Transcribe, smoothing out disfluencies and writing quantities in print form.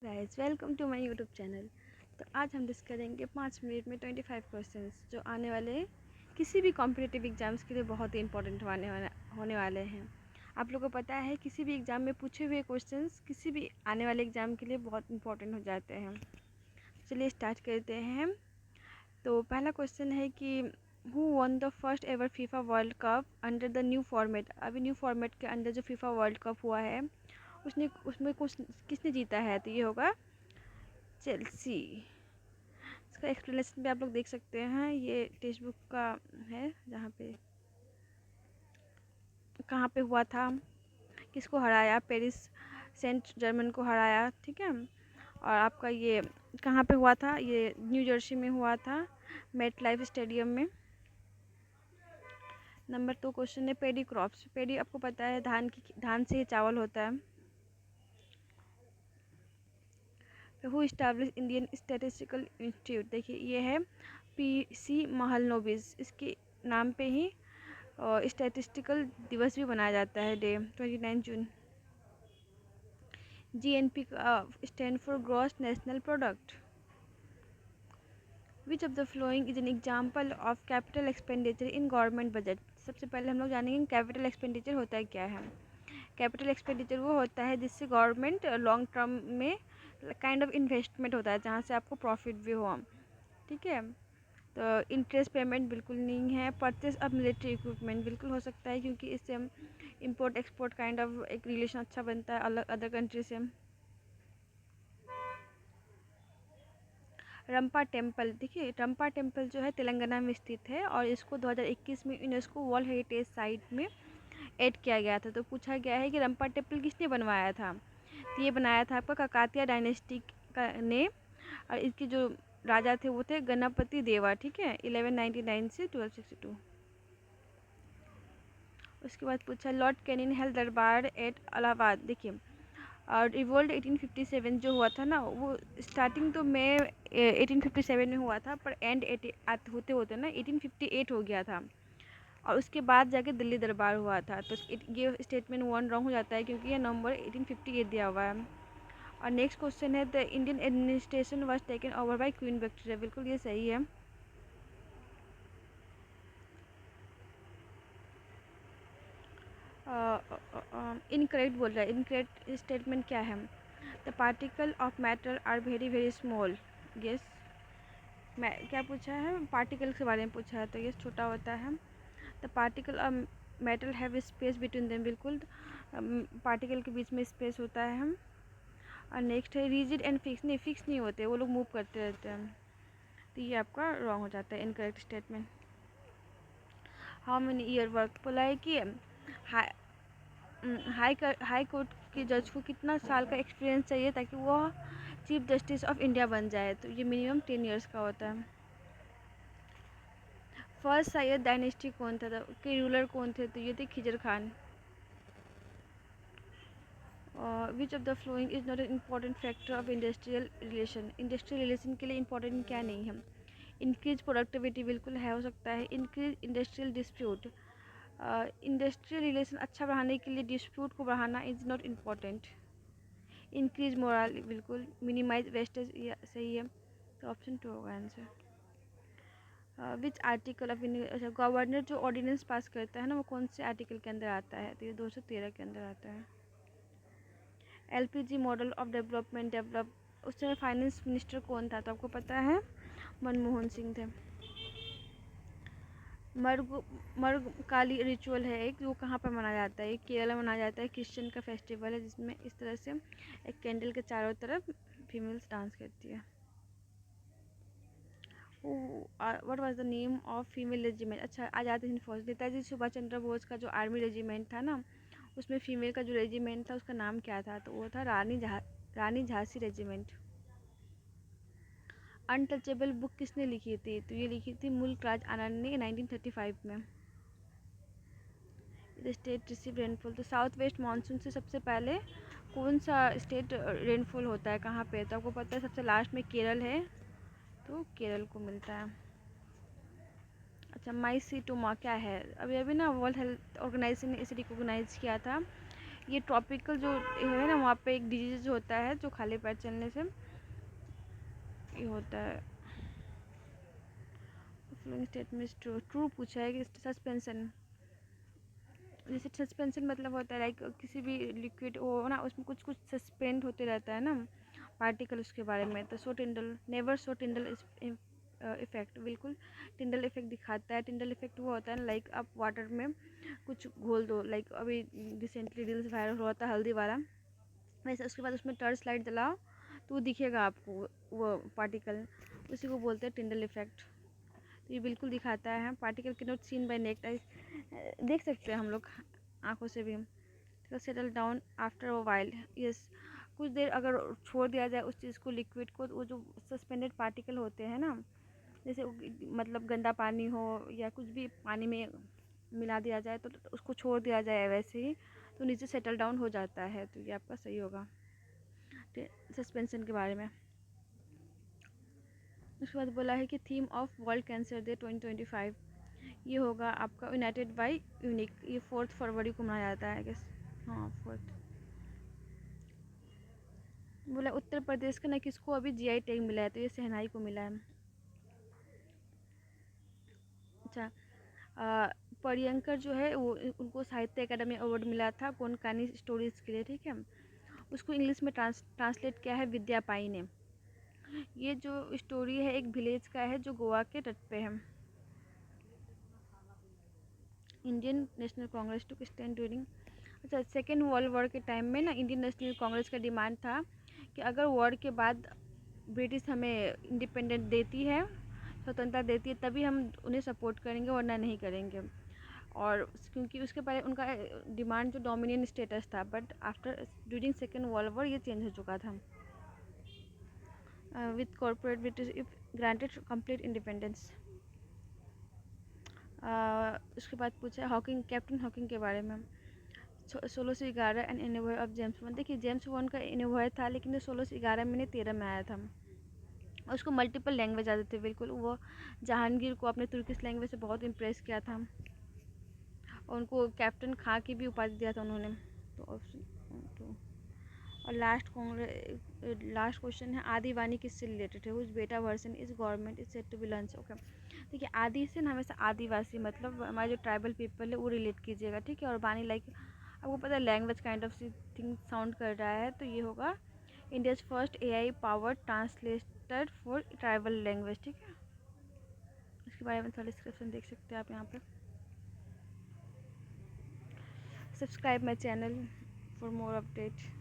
Guys welcome to my YouTube channel. तो आज हम डिस्कस करेंगे 5 मिनट में 25 क्वेश्चंस जो आने वाले किसी भी कॉम्पिटिटिव एग्जाम्स के लिए बहुत ही इंपॉर्टेंट होने वाले हैं। आप लोगों को पता है किसी भी एग्ज़ाम में पूछे हुए क्वेश्चंस किसी भी आने वाले एग्ज़ाम के लिए बहुत इंपॉर्टेंट हो जाते हैं। चलिए स्टार्ट करते हैं। तो पहला क्वेश्चन है कि who one the first ever FIFA world cup under the new format. अभी न्यू फॉर्मेट के अंदर जो फीफा वर्ल्ड कप हुआ है उसने उसमें कुछ किसने जीता है, तो ये होगा चेल्सी। इसका एक्सप्लेनेशन भी आप लोग देख सकते हैं, ये टेक्स्ट बुक का है जहाँ पे कहाँ पे हुआ था, किसको हराया, पेरिस सेंट जर्मन को हराया, ठीक है। और आपका ये कहाँ पे हुआ था, ये न्यू जर्सी में हुआ था, मेट लाइफ स्टेडियम में। नंबर 2 क्वेश्चन है पेडी क्रॉप्स। पेडी आपको पता है धान से ही चावल होता है। Who establish Indian statistical institute. देखिए ये है पीसी महलनोबिस, इसके नाम पे ही स्टैटिस्टिकल दिवस भी मनाया जाता है, day 29 June. GNP stand for gross national product. Which of the following is an example of capital expenditure in government budget. सबसे पहले हम लोग जानेंगे कैपिटल एक्सपेंडिचर होता है क्या है। कैपिटल एक्सपेंडिचर वो होता है जिससे गवर्नमेंट लॉन्ग टर्म में काइंड ऑफ इन्वेस्टमेंट होता है जहाँ से आपको प्रॉफिट भी हो, ठीक है। तो इंटरेस्ट पेमेंट बिल्कुल नहीं है। परचेज ऑफ मिलिट्री इक्विपमेंट बिल्कुल हो सकता है क्योंकि इससे हम इंपोर्ट एक्सपोर्ट काइंड ऑफ एक रिलेशन अच्छा बनता है अलग अदर कंट्री से। रंपा टेम्पल, देखिए रंपा टेम्पल जो है तेलंगाना में स्थित है और इसको 2021 में यूनेस्को वर्ल्ड हेरिटेज साइट में ऐड किया गया था। तो पूछा गया है कि रंपा टेम्पल किसने बनवाया था, तो ये बनाया था आपका काकातिया डायनेस्टी का ने। और इसके जो राजा थे वो थे गणपति देवा, ठीक है, 1199 से 1262। उसके बाद पूछा लॉर्ड कैनिंग हेल्ड दरबार एट इलाहाबाद। देखिए और रिवोल्ट 1857 जो हुआ था ना, वो स्टार्टिंग तो मई 1857 में हुआ था पर एंड होते होते ना 1858 हो गया था। और उसके बाद जाके दिल्ली दरबार हुआ था। तो ये स्टेटमेंट वन रॉन्ग हो जाता है क्योंकि ये नवंबर 1858 दिया हुआ है। और नेक्स्ट क्वेश्चन है the Indian administration was taken over by queen Victoria. बिल्कुल ये सही है। इनकरेक्ट बोल रहा है। इनकरेक्ट स्टेटमेंट क्या है, the particle of matter are very very small. Yes, मैं क्या पूछा है, पार्टिकल के बारे में पूछा है तो ये छोटा होता है। The particle of metal have space between them. बिल्कुल पार्टिकल के बीच में स्पेस होता है। और नेक्स्ट है रिजिड एंड फिक्स। नहीं, फिक्स नहीं होते, वो लोग मूव करते रहते हैं। तो ये आपका रॉन्ग हो जाता है, incorrect statement. How many year work बोला है कि हाई कोर्ट के जज को कितना साल का एक्सपीरियंस चाहिए ताकि वो चीफ जस्टिस ऑफ इंडिया बन जाए, तो ये मिनिमम 10 ईयर्स का होता है। फर्स्ट सैयद डायनेस्टी कौन था, के रूलर कौन थे, तो ये थे Khizr Khan. Which of the following is not an important factor of industrial relation. Industrial relation के लिए इंपॉर्टेंट क्या नहीं है। इंक्रीज प्रोडक्टिविटी बिल्कुल है, हो सकता है। Increase industrial dispute, industrial relation अच्छा बढ़ाने के लिए डिस्प्यूट को बढ़ाना is not important. Increase moral बिल्कुल। मिनिमाइज वेस्टेज सही है, तो ऑप्शन 2 होगा आंसर। विच आर्टिकल ऑफ अच्छा, गवर्नर जो ऑर्डिनेंस पास करता है ना वो कौन से आर्टिकल के अंदर आता है, तो ये 213 के अंदर आता है। LPG model of development develop, उस समय फाइनेंस मिनिस्टर कौन था, तो आपको पता है मनमोहन सिंह थे। मर्ग मर्ग काली रिचुअल है एक, वो कहाँ पर मनाया जाता है, केरला में मनाया जाता है। क्रिश्चियन का फेस्टिवल है जिसमें इस तरह से एक कैंडल के चारों तरफ फीमेल्स डांस करती है। What was the name of female regiment. अच्छा, आज़ाद हिंद फौज, नेताजी सुभाष चंद्र बोस का जो आर्मी रेजिमेंट था ना, उसमें फीमेल का जो रेजिमेंट था उसका नाम क्या था, तो वो था रानी झांसी रेजिमेंट। अनटचेबल बुक किसने लिखी थी, तो ये लिखी थी मुल्क राज आनंद ने 1935 में। स्टेट रिसीव रेनफॉल, तो साउथ वेस्ट मानसून से सबसे पहले कौन सा स्टेट रेनफॉल होता है, कहाँ पे, तो आपको पता है सबसे लास्ट में केरल है, तो केरल को मिलता है। अच्छा, माई सीटोमा क्या है, अभी अभी ना वर्ल्ड हेल्थ ऑर्गेनाइजेशन ने इसे रिकॉग्नाइज किया था ये ट्रॉपिकल जो है ना, वहाँ पे एक डिजीज होता है जो खाली पैर चलने से ये होता है। स्टेटमेंट ट्रू पूछा है कि सस्पेंशन, जैसे सस्पेंशन मतलब होता है लाइक किसी भी लिक्विड हो ना, उसमें कुछ कुछ सस्पेंड होते रहता है ना पार्टिकल, उसके बारे में। तो सो टिंडल, नेवर सो टिंडल इफेक्ट, बिल्कुल टिंडल इफेक्ट दिखाता है। टिंडल इफेक्ट वो होता है ना, लाइक आप वाटर में कुछ घोल दो, लाइक अभी रिसेंटली रील्स वायरल हुआ था हल्दी वाला, वैसे उसके बाद उसमें टर्च लाइट जलाओ तो दिखेगा आपको वो पार्टिकल, उसी को बोलते हैं टिंडल इफेक्ट। तो ये बिल्कुल दिखाता है पार्टिकल के नॉट सीन बाय नेक्ट आई, देख सकते हैं हम लोग आँखों से भी। तो settle down after a while, yes, कुछ देर अगर छोड़ दिया जाए उस चीज़ को, लिक्विड को, तो वो जो सस्पेंडेड पार्टिकल होते हैं ना, जैसे मतलब गंदा पानी हो या कुछ भी पानी में मिला दिया जाए तो उसको छोड़ दिया जाए वैसे ही, तो नीचे सेटल डाउन हो जाता है। तो ये आपका सही होगा सस्पेंशन के बारे में। उसके बाद बोला है कि theme of world cancer day 2025, ये होगा आपका यूनाइटेड बाय यूनिक, ये 4 फरवरी को मनाया जाता है गेस। हाँ 4। बोला उत्तर प्रदेश का ना किसको अभी जीआई टैग मिला है, तो ये शहनाई को मिला है। अच्छा, परियंकर जो है वो उनको साहित्य अकादमी अवार्ड मिला था कोनकानी स्टोरीज के लिए, ठीक है। उसको इंग्लिश में ट्रांसलेट किया है विद्या पाई ने। ये जो स्टोरी है एक विलेज का है जो गोवा के तट पे है। Indian National Congress to stand during, अच्छा सेकेंड वर्ल्ड वॉर के टाइम में ना इंडियन नेशनल कांग्रेस का डिमांड था कि अगर वॉर के बाद ब्रिटिश हमें इंडिपेंडेंट देती है, स्वतंत्रता देती है, तभी हम उन्हें सपोर्ट करेंगे वरना नहीं करेंगे। और क्योंकि उसके पहले उनका डिमांड जो डोमिनियन स्टेटस था, but after during second world war ये चेंज हो चुका था। With corporate British if granted complete independence. उसके बाद पूछा है हॉकिंग, कैप्टन हॉकिंग के बारे में। 1611 एंड इनोवॉय ऑफ जेम्स बॉन्ड, देखिए जेम्स बॉन्ड का इनोवॉय था लेकिन 1611 में 13 में आया था। उसको मल्टीपल लैंग्वेज आते थे, बिल्कुल वो जहांगीर को अपने तुर्किश लैंग्वेज से बहुत इम्प्रेस किया था और उनको कैप्टन खां की भी उपाधि दिया था उन्होंने। तो और लास्ट क्वेश्चन है आदिवानी किससे रिलेटेड है, उस बेटा वर्सन इस government is set to be launch. Okay, देखिए आदि से ना हमेशा आदिवासी मतलब हमारे जो ट्राइबल पीपल है वो रिलेट कीजिएगा, ठीक है। और बानी लाइक आपको पता है language kind of see thing sound कर रहा है, तो ये होगा India's first AI powered translator for tribal language, ठीक है। इसके बारे में थोड़ा डिस्क्रिप्शन देख सकते हैं आप यहाँ पर। Subscribe my channel for more update.